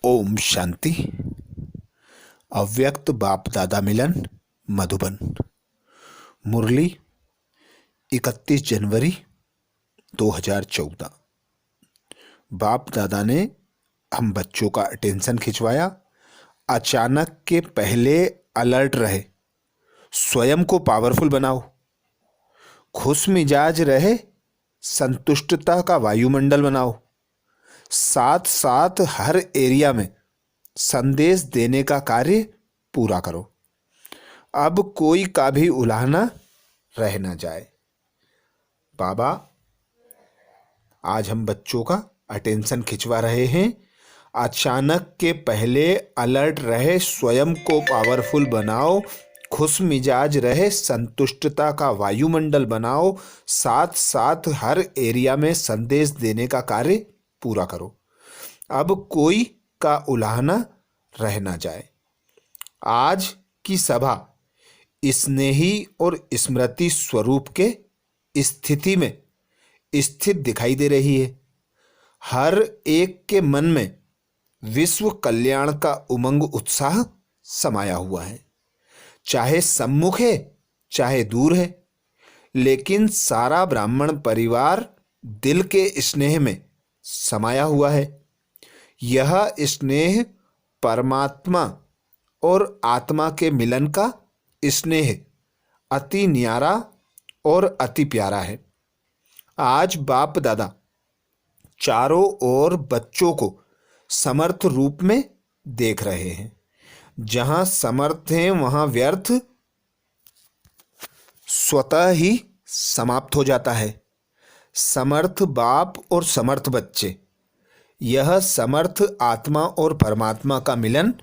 ओम शांति। अव्यक्त बाप दादा मिलन मधुबन। मुरली 31 जनवरी 2014। बाप दादा ने हम बच्चों का अटेंशन खिंचवाया। अचानक के पहले अलर्ट रहे, स्वयं को पावरफुल बनाओ, खुश मिजाज रहे, संतुष्टता का वायुमंडल बनाओ, साथ साथ हर एरिया में संदेश देने का कार्य पूरा करो। अब कोई का भी उलाहना रह न जाए। बाबा आज हम बच्चों का अटेंशन खिंचवा रहे हैं। अचानक के पहले अलर्ट रहे, स्वयं को पावरफुल बनाओ, खुश मिजाज रहे, संतुष्टता का वायुमंडल बनाओ, साथ साथ हर एरिया में संदेश देने का कार्य पूरा करो। अब कोई का उलाहना रह ना जाए। आज की सभा स्नेही और स्मृति स्वरूप के स्थिति में स्थित दिखाई दे रही है। हर एक के मन में विश्व कल्याण का उमंग उत्साह समाया हुआ है। चाहे सम्मुख है चाहे दूर है, लेकिन सारा ब्राह्मण परिवार दिल के स्नेह में समाया हुआ है। यह स्नेह परमात्मा और आत्मा के मिलन का स्नेह अति न्यारा और अति प्यारा है। आज बाप दादा चारों ओर बच्चों को समर्थ रूप में देख रहे हैं। जहां समर्थ हैं वहां व्यर्थ स्वतः ही समाप्त हो जाता है। समर्थ बाप और समर्थ बच्चे, यह समर्थ आत्मा और परमात्मा का मिलन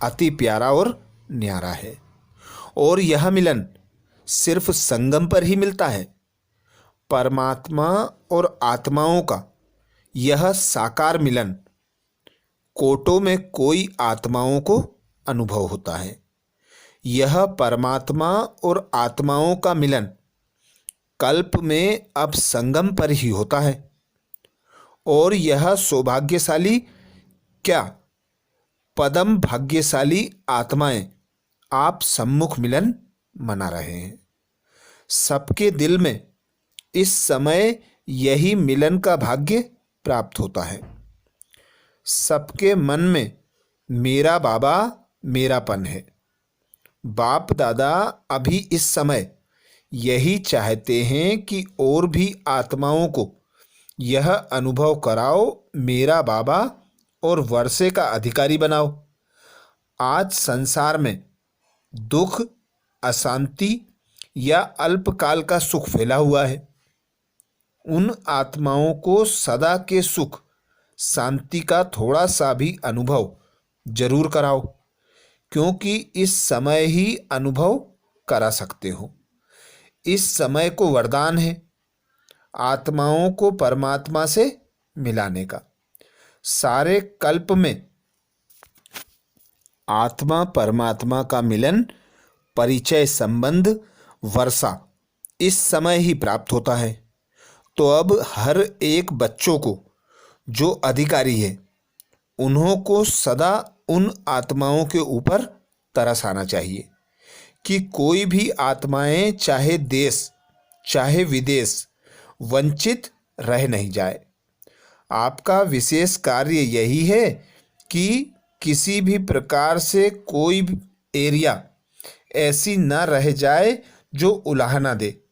अति प्यारा और न्यारा है। और यह मिलन सिर्फ संगम पर ही मिलता है। परमात्मा और आत्माओं का यह साकार मिलन कोटों में कोई आत्माओं को अनुभव होता है। यह परमात्मा और आत्माओं का मिलन कल्प में अब संगम पर ही होता है। और यह सौभाग्यशाली, क्या पदम भाग्यशाली आत्माएं आप सम्मुख मिलन मना रहे हैं। सबके दिल में इस समय यही मिलन का भाग्य प्राप्त होता है। सबके मन में मेरा बाबा मेरापन है। बाप दादा अभी इस समय यही चाहते हैं कि और भी आत्माओं को यह अनुभव कराओ, मेरा बाबा और वर्षे का अधिकारी बनाओ। आज संसार में दुख, अशांति या अल्पकाल का सुख फैला हुआ है। उन आत्माओं को सदा के सुख शांति का थोड़ा सा भी अनुभव जरूर कराओ, क्योंकि इस समय ही अनुभव करा सकते हो। इस समय को वरदान है आत्माओं को परमात्मा से मिलाने का। सारे कल्प में आत्मा परमात्मा का मिलन, परिचय, संबंध, वर्षा इस समय ही प्राप्त होता है। तो अब हर एक बच्चों को जो अधिकारी है, उन्हों को सदा उन आत्माओं के ऊपर तरस आना चाहिए कि कोई भी आत्माएं चाहे देश चाहे विदेश वंचित रह नहीं जाए। आपका विशेष कार्य यही है कि किसी भी प्रकार से कोई भी एरिया ऐसी न रह जाए जो उलाहना दे।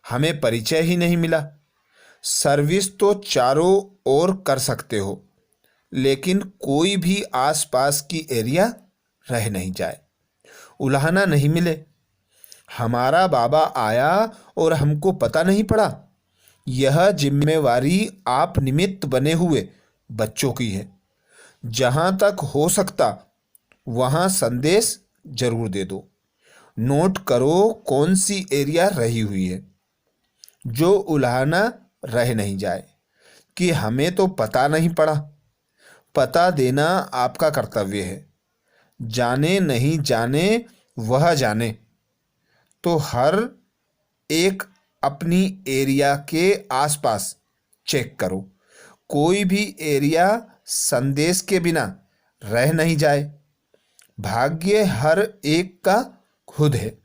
हमें परिचय ही नहीं मिला। सर्विस तो चारों ओर कर सकते हो, लेकिन कोई भी आसपास की एरिया रह नहीं जाए, उलाहना नहीं मिले। हमारा बाबा आया और हमको पता नहीं पड़ा। यह जिम्मेवारी आप निमित्त बने हुए बच्चों की है। जहां तक हो सकता वहां संदेश जरूर दे दो। नोट करो कौन सी एरिया रही हुई है जो उलाहना रह नहीं जाए कि हमें तो पता नहीं पड़ा। पता देना आपका कर्तव्य है। जाने नहीं जाने वह जाने। तो हर एक अपनी एरिया के आसपास चेक करो। कोई भी एरिया संदेश के बिना रह नहीं जाए। भाग्य हर एक का खुद है,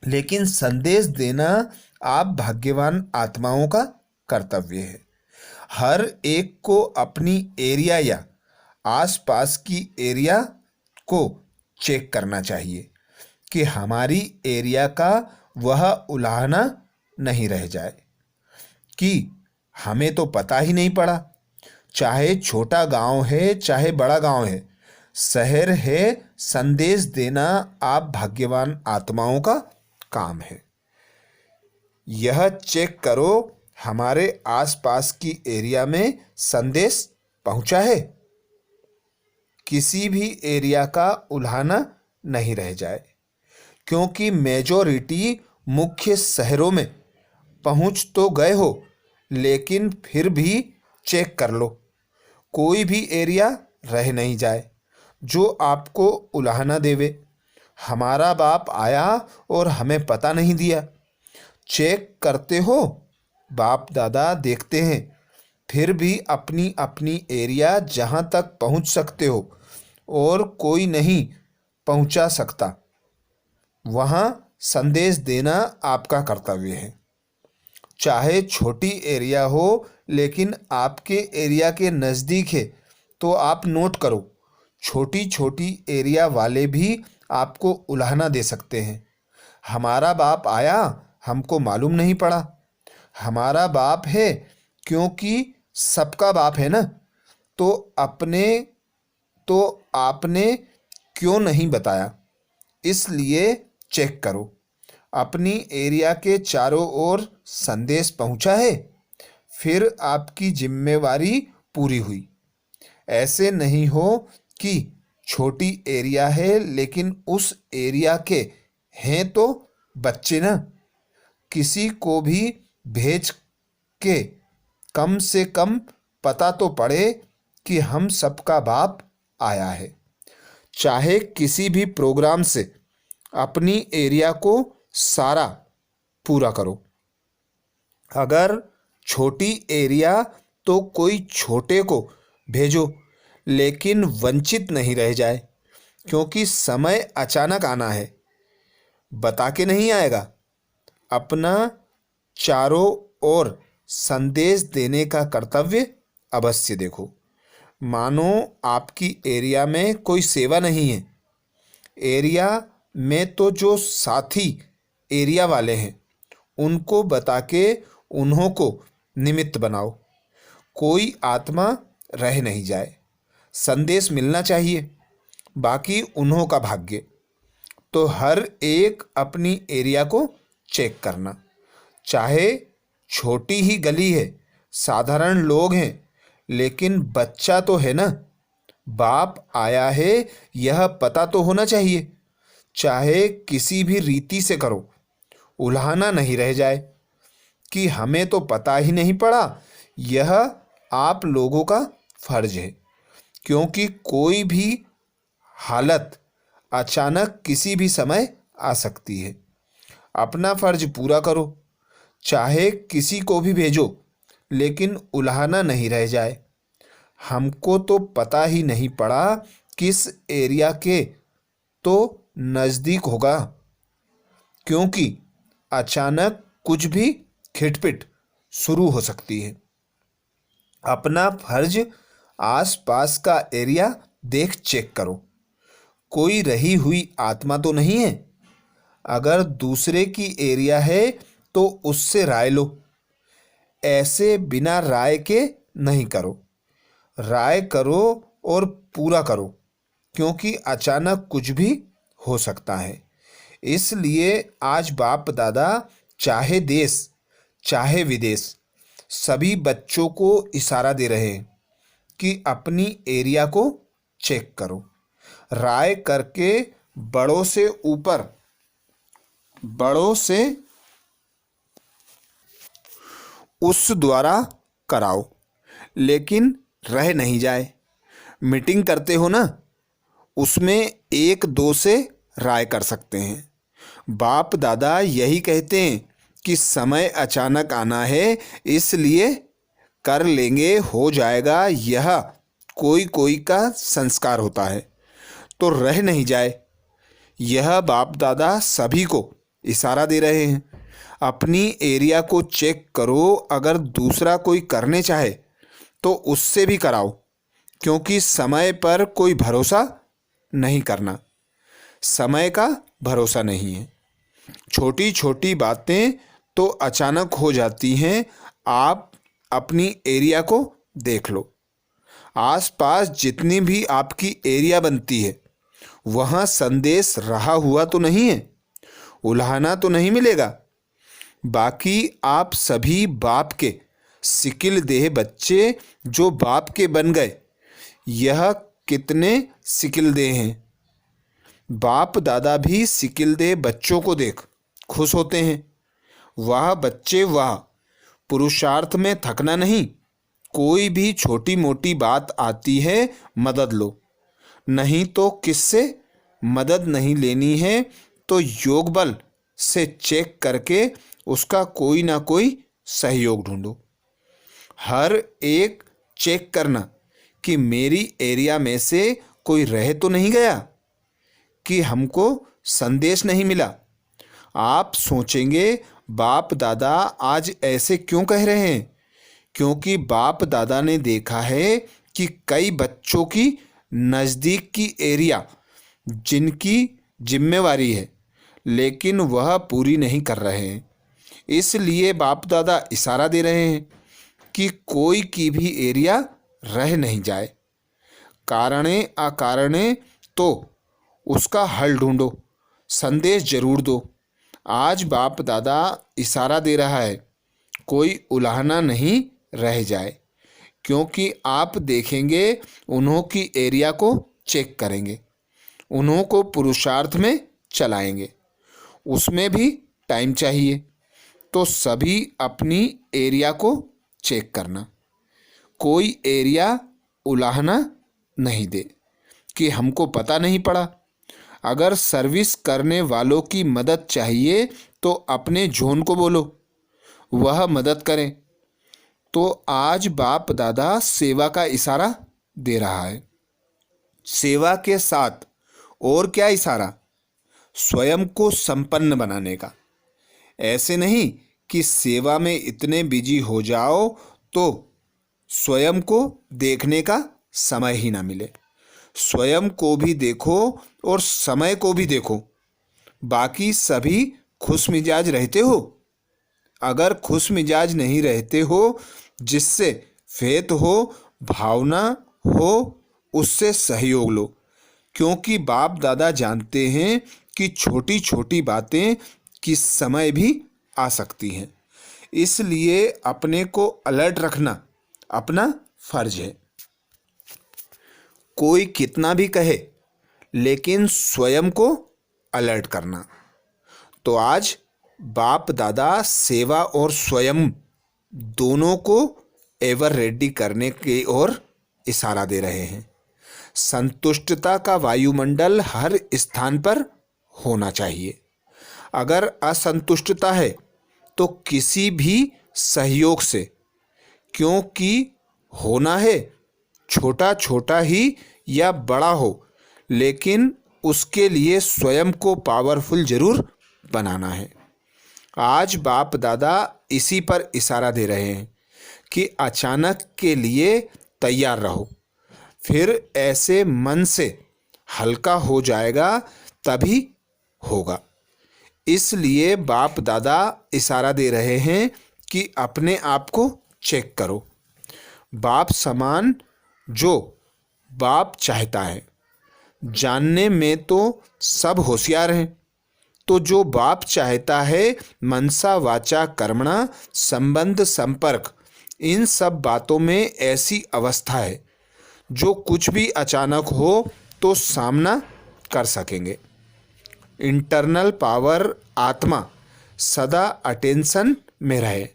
लेकिन संदेश देना आप भाग्यवान आत्माओं का कर्तव्य है। हर एक को अपनी एरिया या आसपास की एरिया को चेक करना चाहिए कि हमारी एरिया का वह उलाहना नहीं रह जाए कि हमें तो पता ही नहीं पड़ा। चाहे छोटा गांव है चाहे बड़ा गांव है, शहर है, संदेश देना आप भाग्यवान आत्माओं का काम है। यह चेक करो हमारे आसपास की एरिया में संदेश पहुंचा है, किसी भी एरिया का उल्हाना नहीं रह जाए, क्योंकि मेजॉरिटी मुख्य शहरों में पहुंच तो गए हो, लेकिन फिर भी चेक कर लो कोई भी एरिया रह नहीं जाए जो आपको उलाहना देवे। हमारा बाप आया और हमें पता नहीं दिया। चेक करते हो, बाप दादा देखते हैं, फिर भी अपनी अपनी एरिया जहाँ तक पहुँच सकते हो और कोई नहीं पहुँचा सकता, वहाँ संदेश देना आपका कर्तव्य है। चाहे छोटी एरिया हो लेकिन आपके एरिया के नज़दीक है तो आप नोट करो, छोटी छोटी एरिया वाले भी आपको उलाहना दे सकते हैं। हमारा बाप आया, हमको मालूम नहीं पड़ा। हमारा बाप है क्योंकि सबका बाप है ना, तो आपने क्यों नहीं बताया? इसलिए चेक करो अपनी एरिया के चारों ओर संदेश पहुंचा है, फिर आपकी जिम्मेवारी पूरी हुई। ऐसे नहीं हो कि छोटी एरिया है लेकिन उस एरिया के हैं तो बच्चे ना, किसी को भी भेज के कम से कम पता तो पड़े कि हम सबका बाप आया है। चाहे किसी भी प्रोग्राम से अपनी एरिया को सारा पूरा करो। अगर छोटी एरिया तो कोई छोटे को भेजो, लेकिन वंचित नहीं रह जाए, क्योंकि समय अचानक आना है, बता के नहीं आएगा। अपना चारों ओर संदेश देने का कर्तव्य अवश्य देखो। मानो आपकी एरिया में कोई सेवा नहीं है, एरिया में तो जो साथी एरिया वाले हैं उनको बता के उन्हों को निमित्त बनाओ, कोई आत्मा रह नहीं जाए। संदेश मिलना चाहिए, बाकी उन्हों का भाग्य। तो हर एक अपनी एरिया को चेक करना, चाहे छोटी ही गली है, साधारण लोग हैं, लेकिन बच्चा तो है ना, बाप आया है यह पता तो होना चाहिए। चाहे किसी भी रीति से करो, उल्हाना नहीं रह जाए कि हमें तो पता ही नहीं पड़ा। यह आप लोगों का फर्ज है, क्योंकि कोई भी हालत अचानक किसी भी समय आ सकती है। अपना फर्ज पूरा करो, चाहे किसी को भी भेजो, लेकिन उल्हाना नहीं रह जाए। हमको तो पता ही नहीं पड़ा किस एरिया के तो नज़दीक होगा, क्योंकि अचानक कुछ भी खिटपिट शुरू हो सकती है। अपना फर्ज आसपास का एरिया देख चेक करो, कोई रही हुई आत्मा तो नहीं है। अगर दूसरे की एरिया है तो उससे राय लो, ऐसे बिना राय के नहीं करो। राय करो और पूरा करो, क्योंकि अचानक कुछ भी हो सकता है। इसलिए आज बाप दादा चाहे देश चाहे विदेश सभी बच्चों को इशारा दे रहे हैं कि अपनी एरिया को चेक करो, राय करके बड़ों से उस द्वारा कराओ, लेकिन रह नहीं जाए। मीटिंग करते हो ना, उसमें एक दो से राय कर सकते हैं। बाप दादा यही कहते हैं कि समय अचानक आना है, इसलिए कर लेंगे, हो जाएगा, यह कोई कोई का संस्कार होता है तो रह नहीं जाए। यह बाप दादा सभी को इशारा दे रहे हैं। अपनी एरिया को चेक करो, अगर दूसरा कोई करने चाहे तो उससे भी कराओ, क्योंकि समय पर कोई भरोसा नहीं करना, समय का भरोसा नहीं है। छोटी छोटी बातें तो अचानक हो जाती हैं। आप अपनी एरिया को देख लो। आसपास जितनी भी आपकी एरिया बनती है वहाँ संदेश रहा हुआ तो नहीं है, उल्हाना तो नहीं मिलेगा। बाकी आप सभी बाप के सिकिल देह बच्चे जो बाप के बन गए। यह कितने सिकिल देह हैं। बाप दादा भी सिकिल देह बच्चों को देख खुश होते हैं। वाह बच्चे वाह, पुरुषार्थ में थकना नहीं। कोई भी छोटी मोटी बात आती है मदद लो, नहीं तो किससे मदद नहीं लेनी है तो योग बल से चेक करके उसका कोई ना कोई सहयोग ढूंढो। हर एक चेक करना कि मेरी एरिया में से कोई रह तो नहीं गया, कि हमको संदेश नहीं मिला। आप सोचेंगे बाप दादा आज ऐसे क्यों कह रहे हैं, क्योंकि बाप दादा ने देखा है कि कई बच्चों की नज़दीक की एरिया जिनकी जिम्मेवारी है लेकिन वह पूरी नहीं कर रहे हैं। इसलिए बाप दादा इशारा दे रहे हैं कि कोई की भी एरिया रह नहीं जाए। कारणे अकारणे तो उसका हल ढूंढो, संदेश जरूर दो। आज बाप दादा इशारा दे रहा है कोई उलाहना नहीं रह जाए, क्योंकि आप देखेंगे उन्हों की एरिया को चेक करेंगे, उन्हों को पुरुषार्थ में चलाएंगे। उसमें भी टाइम चाहिए, तो सभी अपनी एरिया को चेक करना। कोई एरिया उलाहना नहीं दे कि हमको पता नहीं पड़ा। अगर सर्विस करने वालों की मदद चाहिए तो अपने जोन को बोलो, वह मदद करें। तो आज बाप दादा सेवा का इशारा दे रहा है। सेवा के साथ और क्या इशारा? स्वयं को संपन्न बनाने का। ऐसे नहीं कि सेवा में इतने बिजी हो जाओ तो स्वयं को देखने का समय ही ना मिले। स्वयं को भी देखो और समय को भी देखो। बाकी सभी खुश मिजाज रहते हो? अगर खुश मिजाज नहीं रहते हो, जिससे फेत हो, भावना हो, उससे सहयोग लो, क्योंकि बाप दादा जानते हैं कि छोटी छोटी बातें किस समय भी आ सकती हैं। इसलिए अपने को अलर्ट रखना अपना फर्ज है। कोई कितना भी कहे, लेकिन स्वयं को अलर्ट करना। तो आज बाप दादा सेवा और स्वयं दोनों को एवर रेडी करने की ओर इशारा दे रहे हैं। संतुष्टता का वायुमंडल हर स्थान पर होना चाहिए। अगर असंतुष्टता है तो किसी भी सहयोग से, क्योंकि होना है छोटा छोटा ही या बड़ा हो, लेकिन उसके लिए स्वयं को पावरफुल जरूर बनाना है। आज बाप दादा इसी पर इशारा दे रहे हैं कि अचानक के लिए तैयार रहो। फिर ऐसे मन से हल्का हो जाएगा, तभी होगा। इसलिए बाप दादा इशारा दे रहे हैं कि अपने आप को चेक करो। बाप समान जो बाप चाहता है, जानने में तो सब होशियार हैं, तो जो बाप चाहता है मनसा वाचा कर्मणा संबंध संपर्क, इन सब बातों में ऐसी अवस्था है जो कुछ भी अचानक हो तो सामना कर सकेंगे। इंटरनल पावर आत्मा सदा अटेंशन में रहे,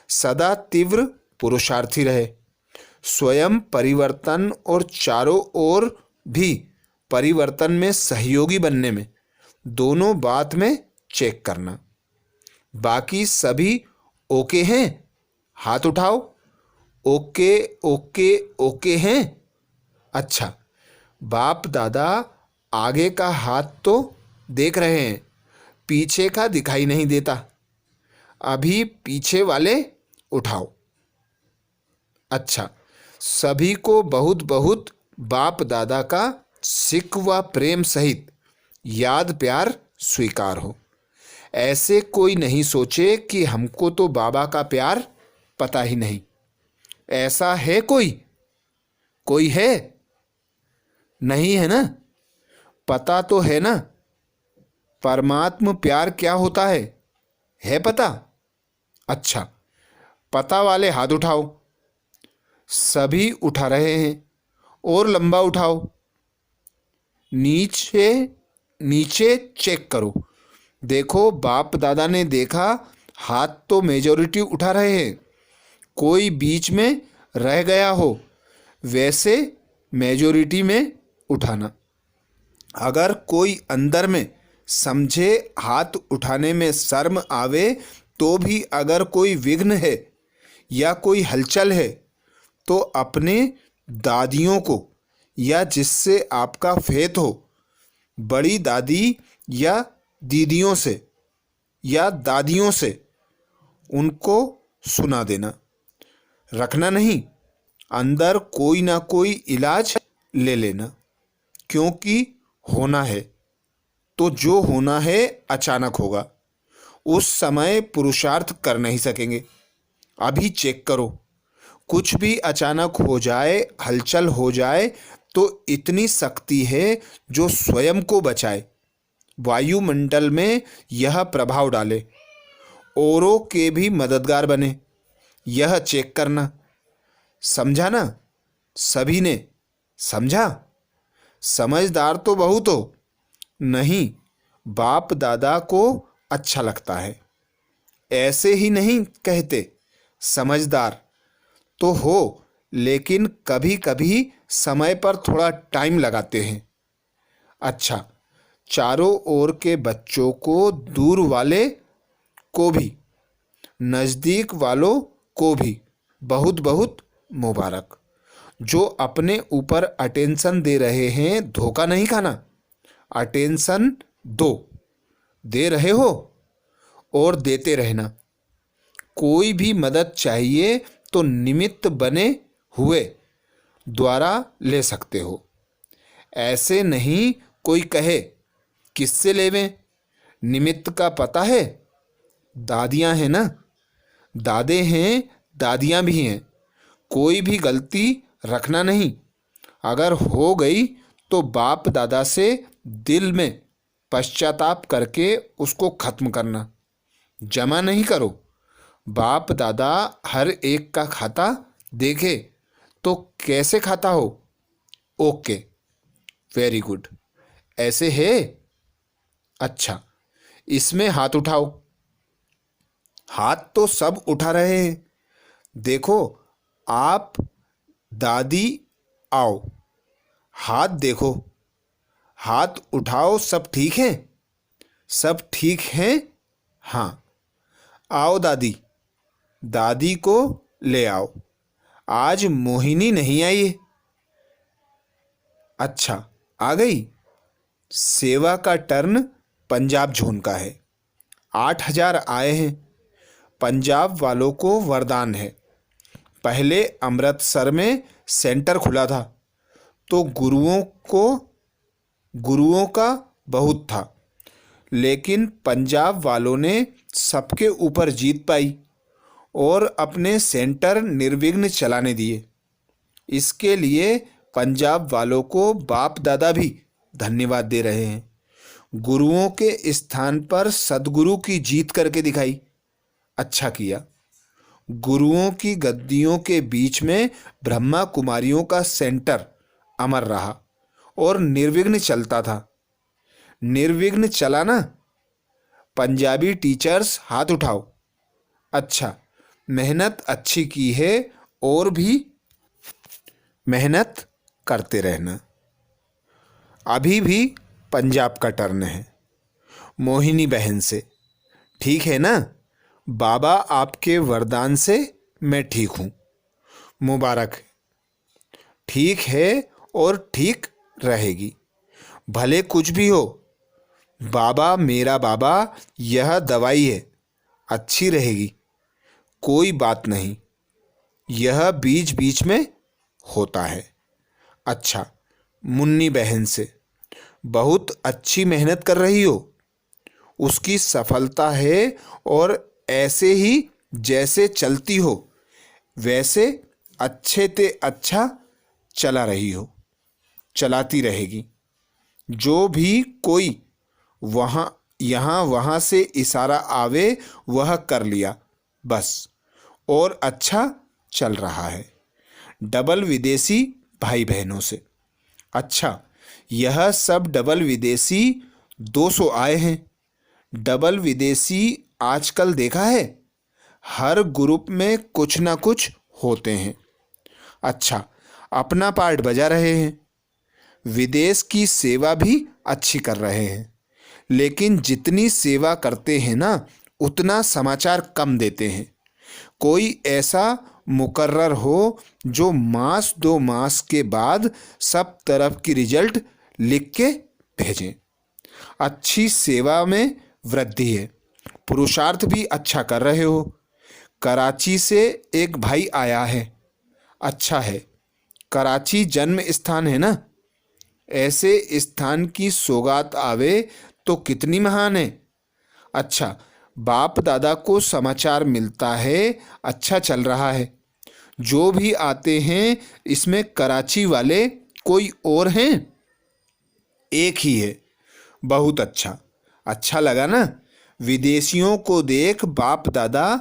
सदा तीव्र पुरुषार्थी रहे, स्वयं परिवर्तन और चारों ओर भी परिवर्तन में सहयोगी बनने में, दोनों बात में चेक करना। बाकी सभी ओके हैं? हाथ उठाओ। ओके ओके ओके हैं? अच्छा, बाप दादा आगे का हाथ तो देख रहे हैं, पीछे का दिखाई नहीं देता। अभी पीछे वाले उठाओ। अच्छा, सभी को बहुत बहुत बाप दादा का सिक व प्रेम सहित याद प्यार स्वीकार हो। ऐसे कोई नहीं सोचे कि हमको तो बाबा का प्यार पता ही नहीं। ऐसा है कोई? कोई है? नहीं है ना? पता तो है ना? परमात्म प्यार क्या होता है पता? अच्छा, पता वाले हाथ उठाओ। सभी उठा रहे हैं, और लंबा उठाओ। नीचे नीचे चेक करो। देखो, बाप दादा ने देखा हाथ तो मेजॉरिटी उठा रहे हैं। कोई बीच में रह गया हो वैसे मेजॉरिटी में उठाना। अगर कोई अंदर में समझे हाथ उठाने में शर्म आवे तो भी अगर कोई विघ्न है या कोई हलचल है तो अपने दादियों को या जिससे आपका फेथ हो, बड़ी दादी या दीदियों से या दादियों से, उनको सुना देना। रखना नहीं, अंदर कोई ना कोई इलाज ले लेना, क्योंकि होना है तो जो होना है अचानक होगा। उस समय पुरुषार्थ कर नहीं सकेंगे। अभी चेक करो, कुछ भी अचानक हो जाए, हलचल हो जाए तो इतनी शक्ति है जो स्वयं को बचाए, वायुमंडल में यह प्रभाव डाले, औरों के भी मददगार बने। यह चेक करना। समझा ना? सभी ने समझा? समझदार तो बहुत हो। नहीं, बाप दादा को अच्छा लगता है। ऐसे ही नहीं कहते, समझदार तो हो, लेकिन कभी कभी समय पर थोड़ा टाइम लगाते हैं। अच्छा, चारों ओर के बच्चों को, दूर वाले को भी, नज़दीक वालों को भी बहुत बहुत मुबारक। जो अपने ऊपर अटेंशन दे रहे हैं, धोखा नहीं खाना। अटेंशन दो, दे रहे हो और देते रहना। कोई भी मदद चाहिए तो निमित्त बने हुए द्वारा ले सकते हो। ऐसे नहीं कोई कहे किससे लेवें, निमित्त का पता है? दादियां हैं ना, दादे हैं, दादियां भी हैं। कोई भी गलती रखना नहीं। अगर हो गई तो बाप दादा से दिल में पश्चाताप करके उसको खत्म करना, जमा नहीं करो। बाप दादा हर एक का खाता देखे तो कैसे खाता हो? Okay, very good. ऐसे है? अच्छा, इसमें हाथ उठाओ। हाथ तो सब उठा रहे हैं। देखो, आप दादी आओ, हाथ देखो, हाथ उठाओ। सब ठीक है? सब ठीक है? हाँ, आओ दादी, दादी को ले आओ। आज मोहिनी नहीं आई है। अच्छा, आ गई। सेवा का टर्न पंजाब जोन का है। 8,000 आए हैं। पंजाब वालों को वरदान है। पहले अमृतसर में सेंटर खुला था तो गुरुओं का बहुत था, लेकिन पंजाब वालों ने सबके ऊपर जीत पाई और अपने सेंटर निर्विघ्न चलाने दिए। इसके लिए पंजाब वालों को बाप दादा भी धन्यवाद दे रहे हैं। गुरुओं के स्थान पर सदगुरु की जीत करके दिखाई। अच्छा किया। गुरुओं की गद्दियों के बीच में ब्रह्मा कुमारियों का सेंटर अमर रहा और निर्विघ्न चलता था। निर्विघ्न चला ना? पंजाबी टीचर्स हाथ उठाओ। अच्छा, मेहनत अच्छी की है और भी मेहनत करते रहना। अभी भी पंजाब का टर्न है। मोहिनी बहन से, ठीक है ना? बाबा आपके वरदान से मैं ठीक हूँ। मुबारक। ठीक है और ठीक रहेगी। भले कुछ भी हो, बाबा मेरा बाबा, यह दवाई है, अच्छी रहेगी, कोई बात नहीं, यह बीच बीच में होता है। अच्छा, मुन्नी बहन से बहुत अच्छी मेहनत कर रही हो, उसकी सफलता है, और ऐसे ही जैसे चलती हो वैसे अच्छे ते अच्छा चला रही हो, चलाती रहेगी। जो भी कोई वहाँ यहाँ वहाँ से इशारा आवे वह कर लिया बस, और अच्छा चल रहा है। डबल विदेशी भाई बहनों से, अच्छा, यह सब डबल विदेशी 200 आए हैं। डबल विदेशी आजकल देखा है, हर ग्रुप में कुछ ना कुछ होते हैं। अच्छा, अपना पार्ट बजा रहे हैं, विदेश की सेवा भी अच्छी कर रहे हैं, लेकिन जितनी सेवा करते हैं ना उतना समाचार कम देते हैं। कोई ऐसा मुकर्रर हो जो मास 2 मास के बाद सब तरफ की रिजल्ट लिख के भेजें। अच्छी सेवा में वृद्धि है, पुरुषार्थ भी अच्छा कर रहे हो। कराची से एक भाई आया है, अच्छा है, कराची जन्म स्थान है ना, ऐसे स्थान की सौगात आवे तो कितनी महान है। अच्छा, बाप दादा को समाचार मिलता है, अच्छा चल रहा है। जो भी आते हैं इसमें कराची वाले कोई और हैं? एक ही है, बहुत अच्छा, अच्छा लगा ना। विदेशियों को देख बाप दादा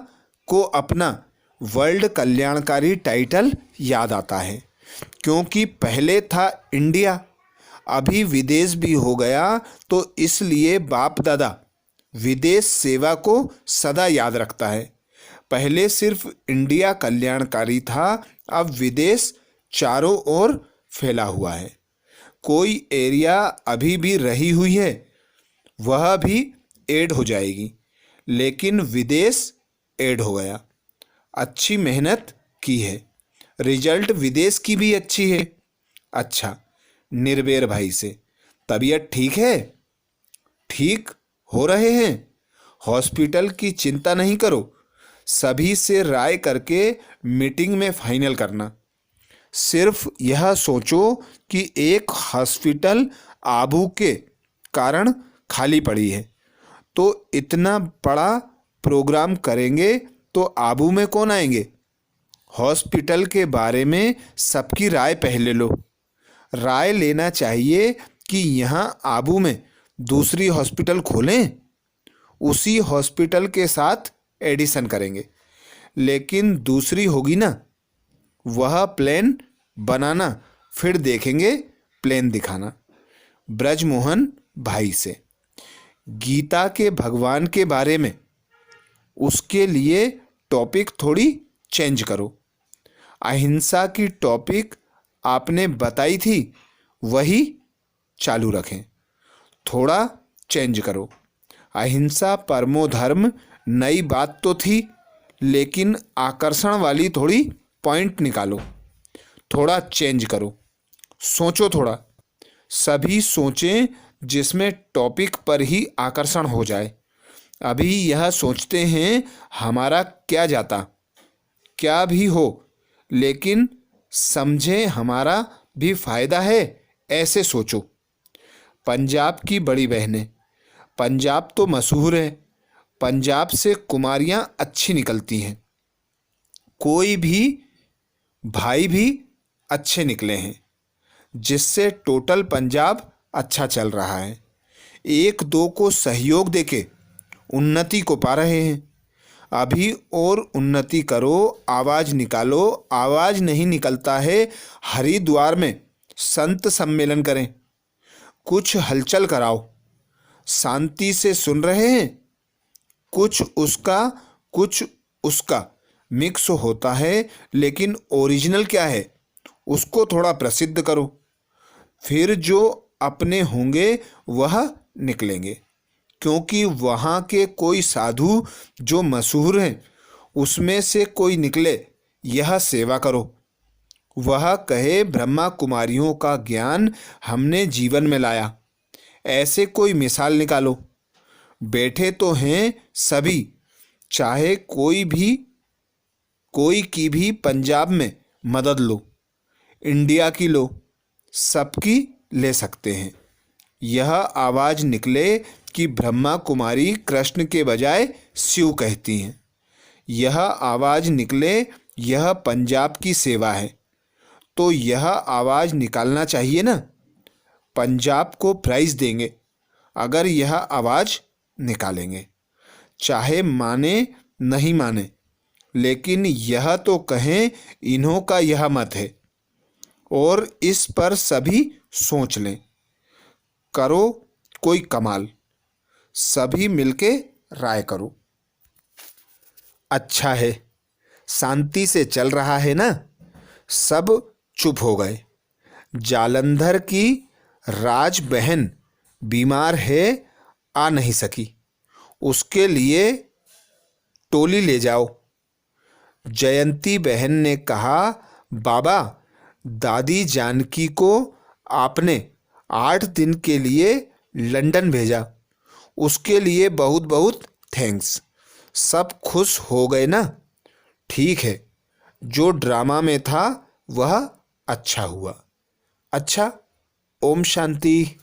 को अपना वर्ल्ड कल्याणकारी टाइटल याद आता है, क्योंकि पहले था इंडिया, अभी विदेश भी हो गया, तो इसलिए बाप दादा विदेश सेवा को सदा याद रखता है। पहले सिर्फ इंडिया कल्याणकारी था, अब विदेश चारों ओर फैला हुआ है। कोई एरिया अभी भी रही हुई है, वह भी ऐड हो जाएगी, लेकिन विदेश ऐड हो गया। अच्छी मेहनत की है, रिजल्ट विदेश की भी अच्छी है। अच्छा, निर्भय भाई से, तबीयत ठीक है? ठीक हो रहे हैं, हॉस्पिटल की चिंता नहीं करो, सभी से राय करके मीटिंग में फाइनल करना। सिर्फ यह सोचो कि एक हॉस्पिटल आबू के कारण खाली पड़ी है, तो इतना बड़ा प्रोग्राम करेंगे तो आबू में कौन आएंगे। हॉस्पिटल के बारे में सबकी राय पहले लो। राय लेना चाहिए कि यहाँ आबू में दूसरी हॉस्पिटल खोलें, उसी हॉस्पिटल के साथ एडिशन करेंगे, लेकिन दूसरी होगी ना, वह प्लान बनाना, फिर देखेंगे प्लान दिखाना। ब्रजमोहन भाई से, गीता के भगवान के बारे में, उसके लिए टॉपिक थोड़ी चेंज करो। अहिंसा की टॉपिक आपने बताई थी, वही चालू रखें, थोड़ा चेंज करो। अहिंसा परमो धर्म नई बात तो थी, लेकिन आकर्षण वाली थोड़ी पॉइंट निकालो, थोड़ा चेंज करो, सोचो थोड़ा, सभी सोचें जिसमें टॉपिक पर ही आकर्षण हो जाए। अभी यह सोचते हैं हमारा क्या जाता, क्या भी हो, लेकिन समझे हमारा भी फायदा है, ऐसे सोचो। पंजाब की बड़ी बहनें, पंजाब तो मशहूर है, पंजाब से कुमारियाँ अच्छी निकलती हैं, कोई भी भाई भी अच्छे निकले हैं, जिससे टोटल पंजाब अच्छा चल रहा है। एक दो को सहयोग देके उन्नति को पा रहे हैं। अभी और उन्नति करो, आवाज़ निकालो, आवाज़ नहीं निकलता है, हरिद्वार में संत सम्मेलन करें, कुछ हलचल कराओ। शांति से सुन रहे हैं, कुछ उसका मिक्स होता है, लेकिन ओरिजिनल क्या है उसको थोड़ा प्रसिद्ध करो, फिर जो अपने होंगे वह निकलेंगे। क्योंकि वहाँ के कोई साधु जो मशहूर हैं, उसमें से कोई निकले, यह सेवा करो, वह कहे ब्रह्मा कुमारियों का ज्ञान हमने जीवन में लाया। ऐसे कोई मिसाल निकालो। बैठे तो हैं सभी, चाहे कोई की भी पंजाब में मदद लो, इंडिया की लो, सबकी ले सकते हैं। यह आवाज़ निकले कि ब्रह्मा कुमारी कृष्ण के बजाय शिव कहती हैं। यह आवाज़ निकले यह पंजाब की सेवा है, तो यह आवाज़ निकालना चाहिए ना। पंजाब को प्राइज़ देंगे अगर यह आवाज़ निकालेंगे, चाहे माने नहीं माने, लेकिन यह तो कहें इन्हों का यह मत है और इस पर सभी सोच लें। करो कोई कमाल, सभी मिलके राय करो। अच्छा है, शांति से चल रहा है ना। सब चुप हो गए। जालंधर की राज बहन बीमार है, आ नहीं सकी, उसके लिए टोली ले जाओ। जयंती बहन ने कहा, बाबा दादी जानकी को आपने 8 दिन के लिए लंदन भेजा, उसके लिए बहुत बहुत थैंक्स। सब खुश हो गए ना। ठीक है, जो ड्रामा में था वह अच्छा हुआ। अच्छा, ओम शांति।